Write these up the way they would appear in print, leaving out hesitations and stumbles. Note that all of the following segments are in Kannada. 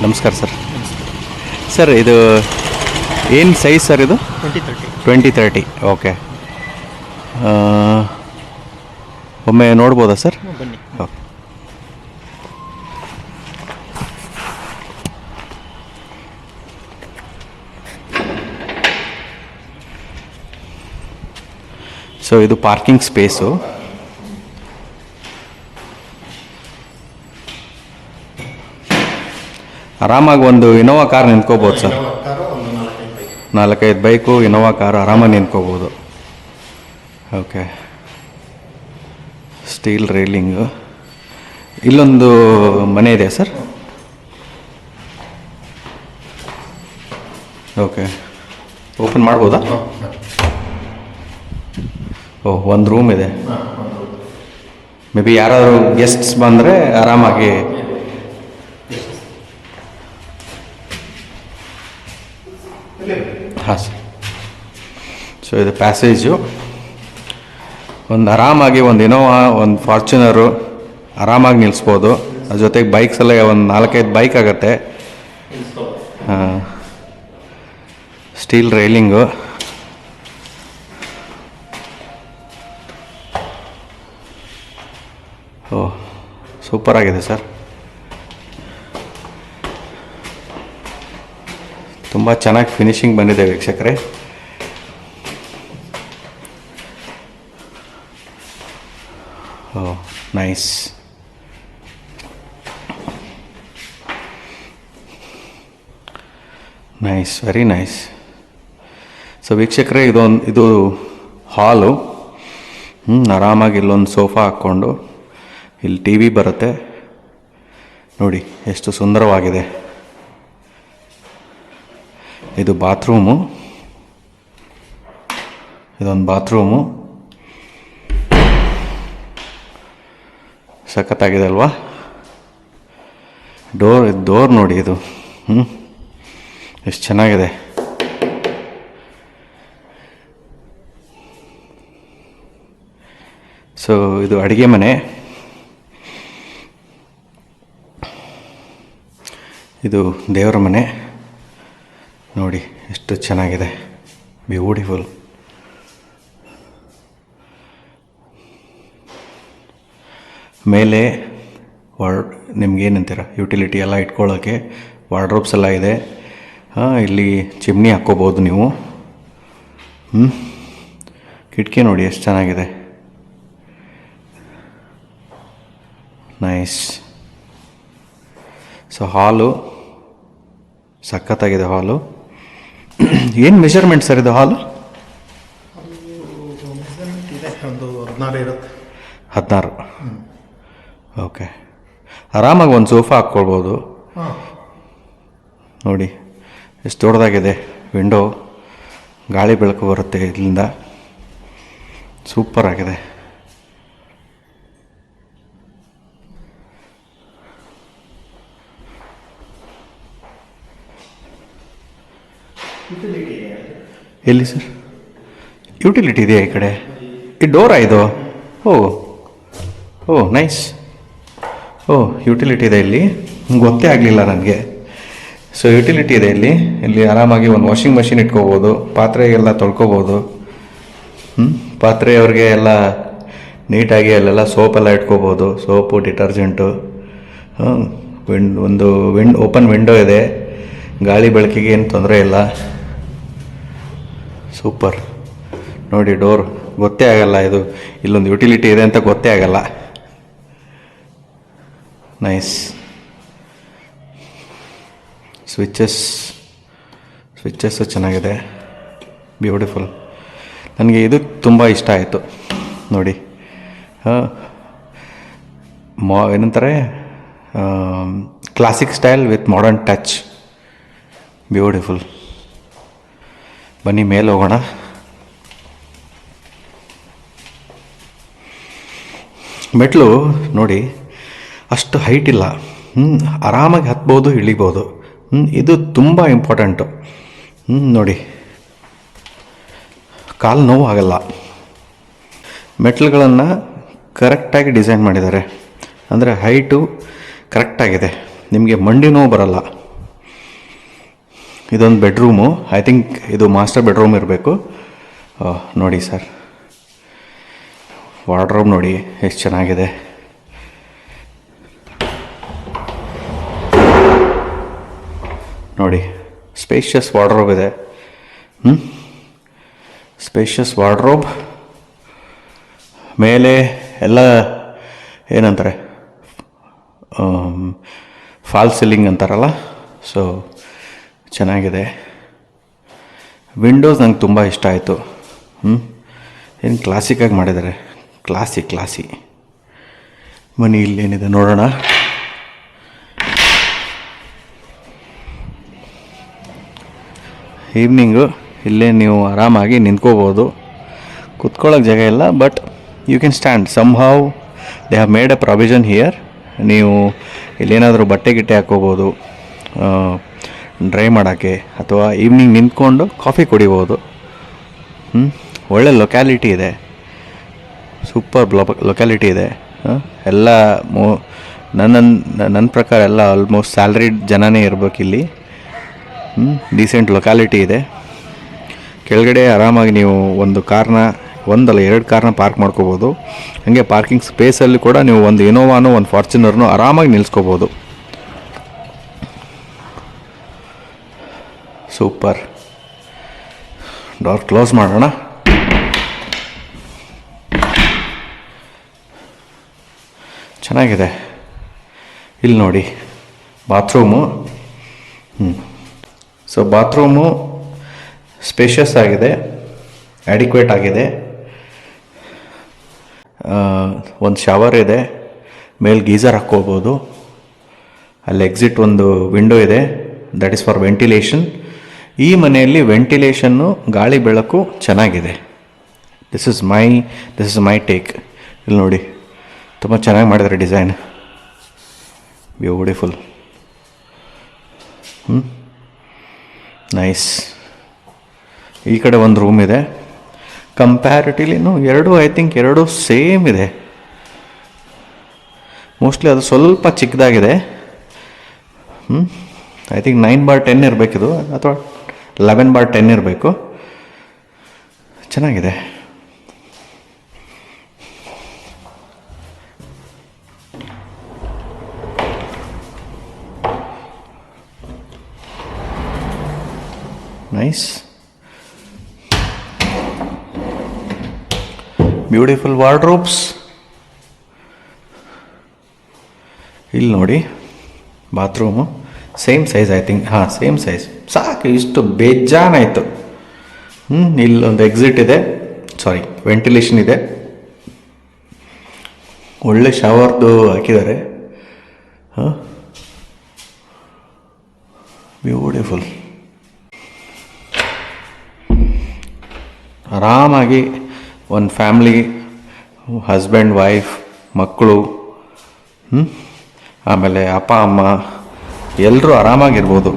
ನಮಸ್ಕಾರ ಸರ್. ಸರ್ ಇದು ಏನು ಸೈಜ್ ಸರ್ ಇದು? 2030. ಓಕೆ. ಒಮ್ಮೆ ನೋಡ್ಬೋದಾ ಸರ್? ಬನ್ನಿ. ಓಕೆ. ಸೊ ಇದು ಪಾರ್ಕಿಂಗ್ ಸ್ಪೇಸು. ಆರಾಮಾಗಿ ಒಂದು ಇನೋವಾ ಕಾರ್ ನಿಂತ್ಕೋಬೋದು ಸರ್. 4-5 ಬೈಕು, ಇನೋವಾ ಕಾರು ಆರಾಮಾಗಿ ನಿಂತ್ಕೋಬೋದು. ಓಕೆ. ಸ್ಟೀಲ್ ರೈಲಿಂಗು. ಇಲ್ಲೊಂದು ಮನೆ ಇದೆ ಸರ್. ಓಕೆ. ಓಪನ್ ಮಾಡ್ಬೋದಾ? ಓಹ್, ಒಂದು ರೂಮ್ ಇದೆ. ಮೇ ಬಿ ಯಾರಾದರೂ ಗೆಸ್ಟ್ಸ್ ಬಂದರೆ ಆರಾಮಾಗಿ. ಹಾಂ ಸರ್. ಸೊ ಇದು ಪ್ಯಾಸೇಜು. ಒಂದು ಆರಾಮಾಗಿ ಒಂದು ಇನೋವಾ, ಒಂದು ಫಾರ್ಚುನರು ಆರಾಮಾಗಿ ನಿಲ್ಲಿಸ್ಬೋದು. ಅದ್ರ ಜೊತೆಗೆ ಬೈಕ್ಸ್ ಎಲ್ಲ ಒಂದು 4-5 ಬೈಕ್ ಆಗುತ್ತೆ. ಹಾಂ. Steel railing. ಓಹ್, ಸೂಪರಾಗಿದೆ ಸರ್. ತುಂಬ ಚೆನ್ನಾಗಿ ಫಿನಿಶಿಂಗ್ ಬಂದಿದೆ ವೀಕ್ಷಕರೇ. Oh, nice. Nice, very nice. So ವೀಕ್ಷಕರೇ, ಇದು ಹಾಲು. ಆರಾಮಾಗಿ ಇಲ್ಲೊಂದು ಸೋಫಾ ಹಾಕ್ಕೊಂಡು ಇಲ್ಲಿ ಟಿ ವಿ ಬರುತ್ತೆ ನೋಡಿ, ಎಷ್ಟು ಸುಂದರವಾಗಿದೆ. ಇದು ಬಾತ್ರೂಮು. ಇದೊಂದು ಬಾತ್ರೂಮು. ಸಖತ್ತಾಗಿದೆ ಅಲ್ವಾ? ಡೋರ್ ನೋಡಿ ಇದು. ಎಷ್ಟು ಚೆನ್ನಾಗಿದೆ. ಸೊ ಇದು ಅಡುಗೆ ಮನೆ. ಇದು ದೇವರ ಮನೆ ನೋಡಿ, ಎಷ್ಟು ಚೆನ್ನಾಗಿದೆ. ಬ್ಯೂಟಿಫುಲ್. ಮೇಲೆ ನಿಮ್ಗೇನಂತೀರ, ಯುಟಿಲಿಟಿ ಎಲ್ಲ ಇಟ್ಕೊಳ್ಳೋಕ್ಕೆ ವಾರ್ಡ್ರೋಬ್ಸ್ ಎಲ್ಲ ಇದೆ. ಇಲ್ಲಿ ಚಿಮ್ನಿ ಹಾಕ್ಕೋಬೋದು ನೀವು. ಕಿಟಕಿ ನೋಡಿ ಎಷ್ಟು ಚೆನ್ನಾಗಿದೆ. ನೈಸ್. ಸೊ ಹಾಲು ಸಖತ್ತಾಗಿದೆ. ಹಾಲು ಏನು ಮೆಷರ್ಮೆಂಟ್ ಸರ್ ಇದು? ಹಾಲು 16. ಓಕೆ. ಆರಾಮಾಗಿ ಒಂದು ಸೋಫಾ ಹಾಕ್ಕೊಳ್ಬೋದು ನೋಡಿ, ಎಷ್ಟು ದೊಡ್ಡದಾಗಿದೆ. ವಿಂಡೋ, ಗಾಳಿ ಬೆಳಕು ಬರುತ್ತೆ ಇಲ್ಲಿಂದ. ಸೂಪರ್ ಆಗಿದೆ. ಎಲ್ಲಿ ಸರ್ ಯುಟಿಲಿಟಿ ಇದೆಯಾ ಈ ಕಡೆ? ಈ ಡೋರಾ ಇದು? ಓ ನೈಸ್. ಯುಟಿಲಿಟಿ ಇದೆ ಇಲ್ಲಿ, ಗೊತ್ತೇ ಆಗಲಿಲ್ಲ ನನಗೆ. ಸೊ ಯುಟಿಲಿಟಿ ಇದೆ ಇಲ್ಲಿ ಆರಾಮಾಗಿ ಒಂದು ವಾಷಿಂಗ್ ಮಷಿನ್ ಇಟ್ಕೋಬೋದು, ಪಾತ್ರೆ ಎಲ್ಲ ತೊಳ್ಕೊಬೋದು. ಪಾತ್ರೆಯವ್ರಿಗೆ ಎಲ್ಲ ನೀಟಾಗಿ ಅಲ್ಲೆಲ್ಲ ಸೋಪೆಲ್ಲ ಇಟ್ಕೋಬೋದು. Soap, detergent. ಒಂದು ಓಪನ್ ವಿಂಡೋ ಇದೆ, ಗಾಳಿ ಬೆಳಕಿಗೆ ಏನು ತೊಂದರೆ ಇಲ್ಲ. ಸೂಪರ್ ನೋಡಿ. ಡೋರ್ ಗೊತ್ತೇ ಆಗಲ್ಲ ಇದು ಇಲ್ಲೊಂದು ಯುಟಿಲಿಟಿ ಇದೆ ಅಂತ ಗೊತ್ತೇ ಆಗಲ್ಲ. ನೈಸ್. ಸ್ವಿಚಸ್ಸು ಚೆನ್ನಾಗಿದೆ. ಬ್ಯೂಟಿಫುಲ್. ನನಗೆ ಇದು ತುಂಬ ಇಷ್ಟ ಆಯಿತು ನೋಡಿ. ಏನಂತಾರೆ, classic style with modern touch. Beautiful. ಬನ್ನಿ ಮೇಲೆ ಹೋಗೋಣ. ಮೆಟ್ಲು ನೋಡಿ, ಅಷ್ಟು ಹೈಟ್ ಇಲ್ಲ. ಆರಾಮಾಗಿ ಹತ್ಬೋದು, ಇಳಿಬೋದು. ಇದು ತುಂಬ ಇಂಪಾರ್ಟೆಂಟು. ನೋಡಿ, ಕಾಲು ನೋವು ಆಗಲ್ಲ. ಮೆಟ್ಲುಗಳನ್ನು ಕರೆಕ್ಟಾಗಿ ಡಿಸೈನ್ ಮಾಡಿದ್ದಾರೆ. ಅಂದರೆ ಹೈಟು ಕರೆಕ್ಟಾಗಿದೆ. ನಿಮಗೆ ಮಂಡಿ ನೋವು ಬರಲ್ಲ. ಇದೊಂದು ಬೆಡ್ರೂಮು, ಐ ಥಿಂಕ್ ಇದು ಮಾಸ್ಟರ್ ಬೆಡ್ರೂಮ್ ಇರಬೇಕು. ನೋಡಿ ಸರ್, ವಾರ್ಡ್ರೋಬ್ ನೋಡಿ ಎಷ್ಟು ಚೆನ್ನಾಗಿದೆ. ನೋಡಿ ಸ್ಪೇಷಿಯಸ್ ವಾರ್ಡ್ರೋಬ್ ಇದೆ. ಸ್ಪೇಷಿಯಸ್ ವಾರ್ಡ್ರೋಬ್, ಮೇಲೆ ಎಲ್ಲ ಏನಂತಾರೆ, ಫಾಲ್ ಸೀಲಿಂಗ್ ಅಂತಾರಲ್ಲ, ಸೊ ಚೆನ್ನಾಗಿದೆ. ವಿಂಡೋಸ್ ನಂಗೆ ತುಂಬ ಇಷ್ಟ ಆಯಿತು. ಏನು ಕ್ಲಾಸಿಕ್ಕಾಗಿ ಮಾಡಿದ್ದಾರೆ, ಕ್ಲಾಸಿ. ಬನ್ನಿ ಇಲ್ಲೇನಿದೆ ನೋಡೋಣ. ಈವ್ನಿಂಗು ಇಲ್ಲೇ ನೀವು ಆರಾಮಾಗಿ ನಿಂತ್ಕೋಬೋದು. ಕುತ್ಕೊಳ್ಳೋಕೆ ಜಾಗ ಇಲ್ಲ, but you can stand. Somehow they have made a provision here. ನೀವು ಇಲ್ಲೇನಾದರೂ ಬಟ್ಟೆ ಗಿಟ್ಟೆ ಹಾಕ್ಕೋಬೋದು, ಡ್ರೈ ಮಾಡೋಕ್ಕೆ, ಅಥವಾ ಈವ್ನಿಂಗ್ ನಿಂತ್ಕೊಂಡು ಕಾಫಿ ಕುಡಿಬೋದು. ಒಳ್ಳೆ ಲೊಕ್ಯಾಲಿಟಿ ಇದೆ, ಸೂಪರ್ ಲೊಕ್ಯಾಲಿಟಿ ಇದೆ. ಎಲ್ಲ ನನ್ನ ಪ್ರಕಾರ ಎಲ್ಲ ಆಲ್ಮೋಸ್ಟ್ ಸ್ಯಾಲ್ರಿಡ್ ಜನನೇ ಇರಬೇಕಿಲ್ಲಿ. ಡೀಸೆಂಟ್ ಲೊಕ್ಯಾಲಿಟಿ ಇದೆ. ಕೆಳಗಡೆ ಆರಾಮಾಗಿ ನೀವು ಒಂದು ಕಾರ್ನ, ಒಂದಲ್ಲ 2 ಕಾರ್ನ ಪಾರ್ಕ್ ಮಾಡ್ಕೋಬೋದು. ಹಾಗೆ ಪಾರ್ಕಿಂಗ್ ಸ್ಪೇಸಲ್ಲಿ ಕೂಡ ನೀವು ಒಂದು ಇನೋವಾನೋ ಒಂದು ಫಾರ್ಚುನರ್ನೋ ಆರಾಮಾಗಿ ನಿಲ್ಲಿಸ್ಕೋಬೋದು. ಸೂಪರ್. ಡೋರ್ ಕ್ಲೋಸ್ ಮಾಡೋಣ. ಚೆನ್ನಾಗಿದೆ. ಇಲ್ಲಿ ನೋಡಿ ಬಾತ್ರೂಮು. ಸೊ ಬಾತ್ರೂಮು ಸ್ಪೇಷಿಯಸ್ ಆಗಿದೆ, ಅಡಿಕ್ವೇಟ್ ಆಗಿದೆ. ಒಂದು ಶವರ್ ಇದೆ, ಮೇಲೆ ಗೀಝರ್ ಹಾಕ್ಕೋಬೋದು. ಅಲ್ಲಿ ಎಕ್ಸಿಟ್ ಒಂದು ವಿಂಡೋ ಇದೆ, ದಟ್ ಈಸ್ ಫಾರ್ ವೆಂಟಿಲೇಷನ್. ಈ ಮನೆಯಲ್ಲಿ ವೆಂಟಿಲೇಷನ್ನು, ಗಾಳಿ ಬೆಳಕು ಚೆನ್ನಾಗಿದೆ. This is my take. ಇಲ್ಲಿ ನೋಡಿ ತುಂಬ ಚೆನ್ನಾಗಿ ಮಾಡಿದ್ದಾರೆ ಡಿಸೈನ್, ಬ್ಯೂಟಿಫುಲ್. ನೈಸ್. ಈ ಕಡೆ ಒಂದು ರೂಮ್ ಇದೆ. ಕಂಪ್ಯಾರಿಟಿವ್ಲಿನೂ ಐ ಥಿಂಕ್ ಎರಡು ಸೇಮ್ ಇದೆ. ಮೋಸ್ಟ್ಲಿ ಅದು ಸ್ವಲ್ಪ ಚಿಕ್ಕದಾಗಿದೆ. ಐ ಥಿಂಕ್ 9/10 ಇರಬೇಕಿದು, ಅಥವಾ 11/10 ಇರಬೇಕು. ಚೆನ್ನಾಗಿದೆ. ನೈಸ್. Beautiful wardrobes. ಇಲ್ಲಿ ನೋಡಿ bathroom same size, I think. Same size ಸಾಕು. ಇಷ್ಟು ಬೇಜಾನಾಯಿತು. ಇಲ್ಲೊಂದು ಎಕ್ಸಿಟ್ ಇದೆ, ಸಾರಿ ವೆಂಟಿಲೇಷನ್ ಇದೆ. ಒಳ್ಳೆ ಶವರ್ದು ಹಾಕಿದ್ದಾರೆ. ಬ್ಯೂಟಿಫುಲ್. ಆರಾಮಾಗಿ ಒಂದು ಫ್ಯಾಮ್ಲಿ, ಹಸ್ಬೆಂಡ್, ವೈಫ್, ಮಕ್ಕಳು, ಆಮೇಲೆ ಅಪ್ಪ ಅಮ್ಮ ಎಲ್ಲರೂ ಆರಾಮಾಗಿರ್ಬೋದು.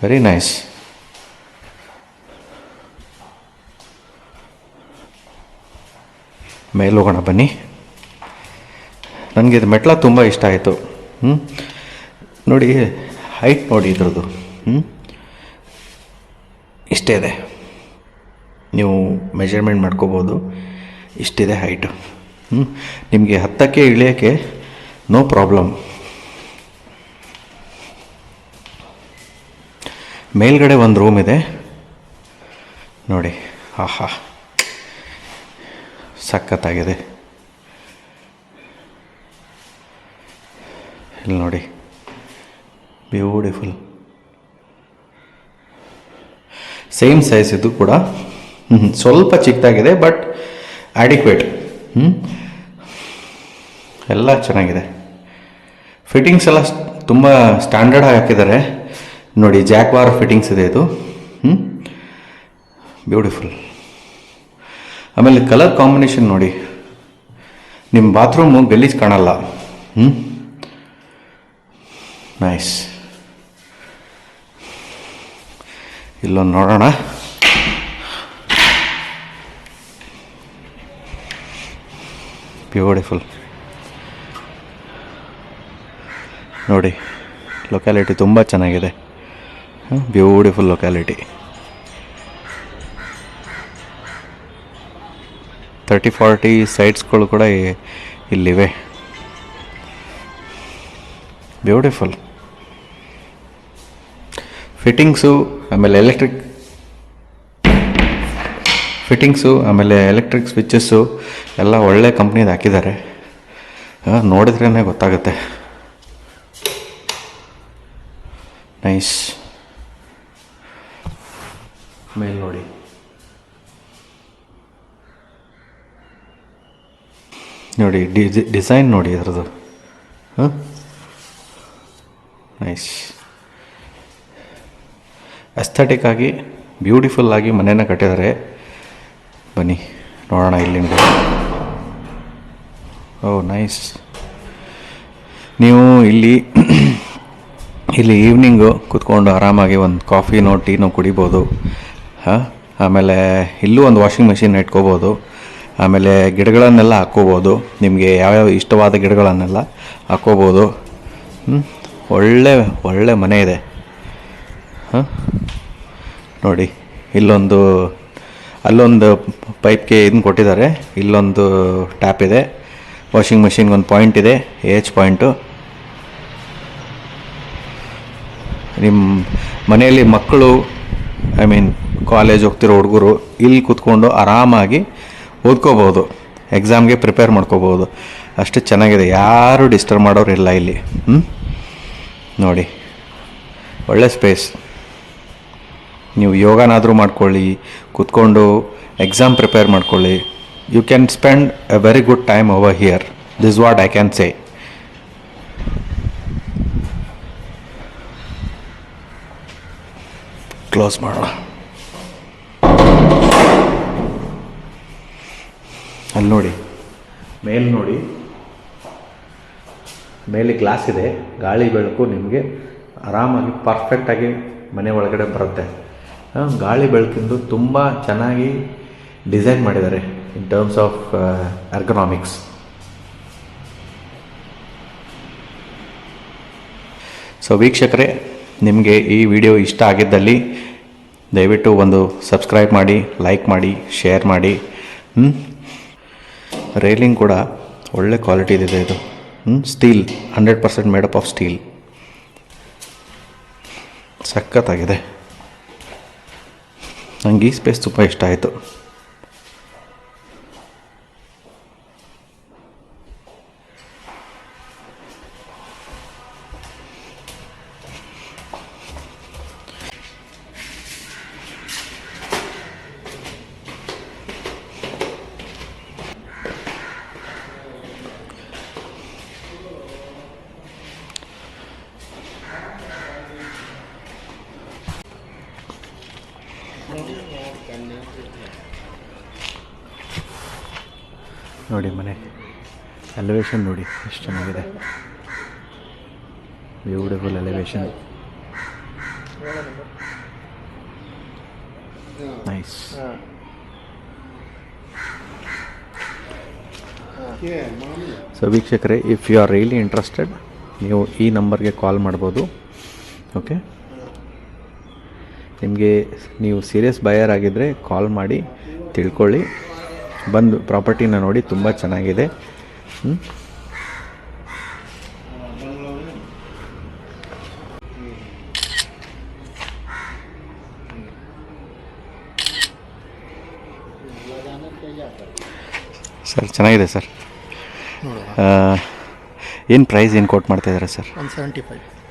Very nice. ಮೇಲೆ ಹೋಗೋಣ ಬನ್ನಿ. ನನಗೆ ಇದು ಮೆಟ್ಲ ತುಂಬ ಇಷ್ಟ ಆಯಿತು. ನೋಡಿ ಹೈಟ್ ನೋಡಿ ಇದ್ರದ್ದು. ಇಷ್ಟೇ ಇದೆ, ನೀವು ಮೆಜರ್ಮೆಂಟ್ ಮಾಡ್ಕೋಬೋದು. ಇಷ್ಟಿದೆ ಹೈಟು. ನಿಮಗೆ ಹತ್ತಕ್ಕೆ ಇಳಿಯೋಕ್ಕೆ ನೋ ಪ್ರಾಬ್ಲಮ್. ಮೇಲ್ಗಡೆ ಒಂದು ರೂಮ್ ಇದೆ ನೋಡಿ. ಆಹಾ, ಸಖತ್ತಾಗಿದೆ. ಇಲ್ಲಿ ನೋಡಿ, ಬ್ಯೂಟಿಫುಲ್. ಸೇಮ್ ಸೈಜ್ ಇದು ಕೂಡ. ಸ್ವಲ್ಪ ಚಿಕ್ಕದಾಗಿದೆ, ಬಟ್ ಅಡಿಕ್ವೇಟ್. ಎಲ್ಲ ಚೆನ್ನಾಗಿದೆ. ಫಿಟ್ಟಿಂಗ್ಸ್ ಎಲ್ಲ ತುಂಬ ಸ್ಟ್ಯಾಂಡರ್ಡ್ ಆಗಿ ಹಾಕಿದ್ದಾರೆ ನೋಡಿ. ಜಾಕ್ವಾರ್ ಫಿಟ್ಟಿಂಗ್ಸ್ ಇದೆ ಇದು. ಬ್ಯೂಟಿಫುಲ್. ಆಮೇಲೆ ಕಲರ್ ಕಾಂಬಿನೇಷನ್ ನೋಡಿ, ನಿಮ್ಮ ಬಾತ್ರೂಮು ಗಲೀಜು ಕಾಣಲ್ಲ. ನೈಸ್. ಇಲ್ಲೊಂದು ನೋಡೋಣ. ಬ್ಯೂಟಿಫುಲ್. ನೋಡಿ ಲೊಕ್ಯಾಲಿಟಿ ತುಂಬ ಚೆನ್ನಾಗಿದೆ, ಬ್ಯೂಟಿಫುಲ್ ಲೊಕ್ಯಾಲಿಟಿ. 30-40 ಸೈಟ್ಸ್ಗಳು ಕೂಡ ಇಲ್ಲಿವೆ. ಬ್ಯೂಟಿಫುಲ್ ಫಿಟ್ಟಿಂಗ್ಸು, ಆಮೇಲೆ ಎಲೆಕ್ಟ್ರಿಕ್ ಸ್ವಿಚ್ಚಸ್ಸು ಎಲ್ಲ ಒಳ್ಳೆ ಕಂಪ್ನಿದು ಹಾಕಿದ್ದಾರೆ. ನೋಡಿದ್ರೇ ಗೊತ್ತಾಗುತ್ತೆ. ನೈಸ್. ಮೇಲೆ ನೋಡಿ, ಡಿಸೈನ್ ನೋಡಿ ಅದರದ್ದು. ನೈಸ್. ಎಸ್ಥೆಟಿಕ್ ಆಗಿ ಬ್ಯೂಟಿಫುಲ್ಲಾಗಿ ಮನೇನ ಕಟ್ಟಿದ್ದಾರೆ. ಬನ್ನಿ ನೋಡೋಣ ಇಲ್ಲಿಂದ. ಓ ನೈಸ್. ನೀವು ಇಲ್ಲಿ ಈವ್ನಿಂಗು ಕೂತ್ಕೊಂಡು ಆರಾಮಾಗಿ ಒಂದು ಕಾಫಿನೋ ಟೀನೋ ಕುಡಿಬೋದು. ಆಮೇಲೆ ಇಲ್ಲೂ ಒಂದು ವಾಷಿಂಗ್ ಮೆಷಿನ್ ಇಟ್ಕೋಬೋದು. ಆಮೇಲೆ ಗಿಡಗಳನ್ನೆಲ್ಲ ಹಾಕ್ಕೋಬೋದು, ನಿಮಗೆ ಯಾವ್ಯಾವ ಇಷ್ಟವಾದ ಗಿಡಗಳನ್ನೆಲ್ಲ ಹಾಕ್ಕೋಬೋದು. ಒಳ್ಳೆ ಮನೆ ಇದೆ. ನೋಡಿ, ಅಲ್ಲೊಂದು ಪೈಪ್ಗೆ ಇದನ್ನು ಕೊಟ್ಟಿದ್ದಾರೆ, ಇಲ್ಲೊಂದು ಟ್ಯಾಪ್ ಇದೆ. ವಾಷಿಂಗ್ ಮೆಷಿನ್ಗೆ ಒಂದು ಪಾಯಿಂಟ್ ಇದೆ, ಪಾಯಿಂಟು. ನಿಮ್ಮ ಮನೆಯಲ್ಲಿ ಮಕ್ಕಳು, ಕಾಲೇಜ್ ಹೋಗ್ತಿರೋ ಹುಡುಗರು ಇಲ್ಲಿ ಕೂತ್ಕೊಂಡು ಆರಾಮಾಗಿ ಓದ್ಕೋಬೋದು, ಎಕ್ಸಾಮ್ಗೆ ಪ್ರಿಪೇರ್ ಮಾಡ್ಕೋಬೋದು. ಅಷ್ಟು ಚೆನ್ನಾಗಿದೆ, ಯಾರೂ ಡಿಸ್ಟರ್ಬ್ ಮಾಡೋರಿಲ್ಲ ಇಲ್ಲಿ. ನೋಡಿ, ಒಳ್ಳೆ ಸ್ಪೇಸ್. ನೀವು ಯೋಗನಾದರೂ ಮಾಡ್ಕೊಳ್ಳಿ, ಕೂತ್ಕೊಂಡು ಎಕ್ಸಾಮ್ ಪ್ರಿಪೇರ್ ಮಾಡ್ಕೊಳ್ಳಿ. You can spend a very good time over here. This what I can say. Close ಮಾಡೋಣ. ಅಲ್ಲಿ ನೋಡಿ, ಮೇಲೆ ಗ್ಲಾಸ್ ಇದೆ, ಗಾಳಿ ಬೆಳಕು ನಿಮಗೆ ಆರಾಮಾಗಿ ಪರ್ಫೆಕ್ಟಾಗಿ ಮನೆ ಒಳಗಡೆ ಬರುತ್ತೆ. ಗಾಳಿ ಬೆಳಕಿಂದು ತುಂಬ ಚೆನ್ನಾಗಿ ಡಿಸೈನ್ ಮಾಡಿದ್ದಾರೆ ಇನ್ ಟರ್ಮ್ಸ್ ಆಫ್ ಎರ್ಗೊನಾಮಿಕ್ಸ್. ಸೊ ವೀಕ್ಷಕರೇ, ನಿಮಗೆ ಈ ವಿಡಿಯೋ ಇಷ್ಟ ಆಗಿದ್ದಲ್ಲಿ ದಯವಿಟ್ಟು ಒಂದು ಸಬ್ಸ್ಕ್ರೈಬ್ ಮಾಡಿ, ಲೈಕ್ ಮಾಡಿ, ಶೇರ್ ಮಾಡಿ. ರೈಲಿಂಗ್ ಕೂಡ ಒಳ್ಳೆ ಕ್ವಾಲಿಟಿ ಇದೆ. ಇದು ಸ್ಟೀಲ್, 100% ಮೇಡಪ್ ಆಫ್ ಸ್ಟೀಲ್. ಸಖತ್ತಾಗಿದೆ. ನನಗೆ ಈ ಸ್ಪೇಸ್ ತುಂಬ ಇಷ್ಟ ಆಯಿತು. ನೋಡಿ ಮನೆ ಎಲಿವೇಶನ್ ನೋಡಿ ಎಷ್ಟು ಚೆನ್ನಾಗಿದೆ. Beautiful elevation. ನೈಸ್. ಸೊ ವೀಕ್ಷಕರೇ, if you are really interested, ನೀವು ಈ ನಂಬರ್ಗೆ ಕಾಲ್ ಮಾಡ್ಬೋದು. ಓಕೆ, ನಿಮಗೆ ನೀವು ಸೀರಿಯಸ್ ಬಯರ್ ಆಗಿದ್ದರೆ ಕಾಲ್ ಮಾಡಿ ತಿಳ್ಕೊಳ್ಳಿ. ಬಂದು ಪ್ರಾಪರ್ಟಿನ ನೋಡಿ, ತುಂಬ ಚೆನ್ನಾಗಿದೆ. ಸರ್ ಚೆನ್ನಾಗಿದೆ ಸರ್. ಏನು ಪ್ರೈಸ್ ಏನು ಕೋಟ್ ಮಾಡ್ತಾಯಿದ್ದಾರೆ ಸರ್?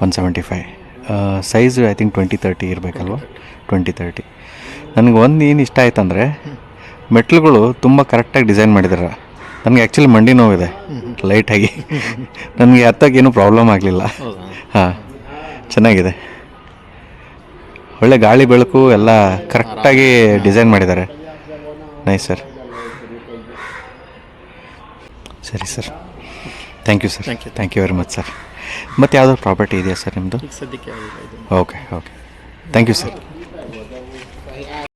175. Size I think 20-30 ಇರಬೇಕಲ್ವ? 20-30. ನನಗೆ ಒಂದು ಏನು ಇಷ್ಟ ಆಯ್ತಂದರೆ, ಮೆಟ್ಲುಗಳು ತುಂಬ ಕರೆಕ್ಟಾಗಿ ಡಿಸೈನ್ ಮಾಡಿದ್ದಾರೆ. ನನಗೆ ಆ್ಯಕ್ಚುಲಿ ಮಂಡಿ ನೋವಿದೆ ಲೈಟಾಗಿ. ನನಗೆ ಹತ್ತಕ್ಕೇನು ಪ್ರಾಬ್ಲಮ್ ಆಗಲಿಲ್ಲ. ಹಾಂ, ಚೆನ್ನಾಗಿದೆ. ಒಳ್ಳೆ ಗಾಳಿ ಬೆಳಕು ಎಲ್ಲ ಕರೆಕ್ಟಾಗಿ ಡಿಸೈನ್ ಮಾಡಿದ್ದಾರೆ. Nice sir. ಸರಿ sir, thank you sir. Thank you very much sir. ಮತ್ತು ಯಾವುದೋ ಪ್ರಾಪರ್ಟಿ ಇದೆಯಾ ಸರ್ ನಿಮ್ಮದು? ಸದ್ಯಕ್ಕೆ ಓಕೆ ಥ್ಯಾಂಕ್ ಯು ಸರ್.